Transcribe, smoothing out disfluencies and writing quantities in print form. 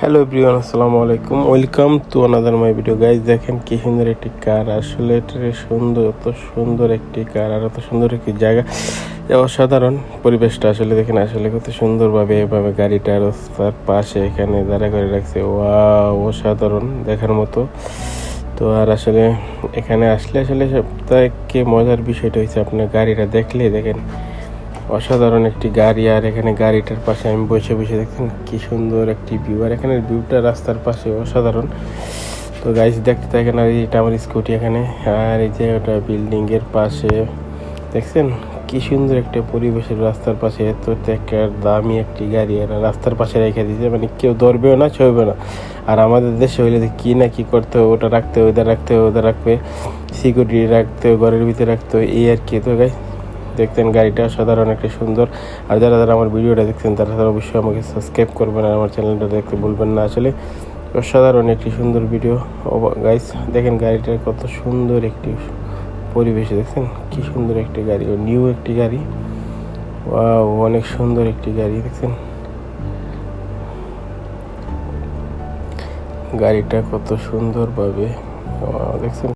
Hello everyone, আসসালামু আলাইকুম। Welcome to another my video. Guys দেখেন কি সুন্দর একটি কার, আসলে এটা সুন্দর, এত সুন্দর একটি কার আর এত সুন্দর একটি জায়গা, অসাধারণ পরিবেশটা। আসলে দেখেন, আসলে কত সুন্দরভাবে এভাবে গাড়িটা রাস্তার পাশে এখানে দাঁড়া করে রাখছে। ওয়াও, অসাধারণ, দেখার মতো। তো আর আসলে এখানে আসলে সবথেকে মজার বিষয়টা হচ্ছে আপনার গাড়িটা দেখলে দেখেন অসাধারণ একটি গাড়ি। আর এখানে গাড়িটার পাশে আমি বসে বসে দেখছেন কি সুন্দর একটি ভিউ, আর এখানে ভিউটা রাস্তার পাশে অসাধারণ। তো গাইস দেখতে থাকেন। আর এটা আমার স্কুটি এখানে, আর এই যে ওটা বিল্ডিং এর পাশে দেখছেন কি সুন্দর একটা পরিবেশের রাস্তার পাশে এত একটা দামি একটি গাড়ি আর রাস্তার পাশে রেখে দিয়েছে, মানে কেউ ধরবেও না, ছুঁবেও না। আর আমাদের দেশে হইলে কি না কি করতে হবে, ওটা রাখতে হবে, ওদের রাখতে হবে, ওদের রাখবে, সিকিউরিটি রাখতে হবে, ঘরের ভিতরে রাখতে হবে, এই আর কি। তো গাইস দেখতেন গাড়িটা সাধারণ একটা সুন্দর। আর যারা যারা আমার ভিডিওটা দেখছেন তারা অবশ্যই আমাকে সাবস্ক্রাইব করবেন আর আমার চ্যানেলটা দেখতে ভুলবেন না। আসলে অসাধারণ একটি সুন্দর ভিডিও গাইস। দেখেন গাড়িটার কত সুন্দর একটি পরিবেশে, দেখছেন কি সুন্দর একটি গাড়ি, নিউ একটি গাড়ি। ওয়াও, অনেক সুন্দর একটি গাড়ি। দেখছেন গাড়িটা কত সুন্দরভাবে, দেখছেন।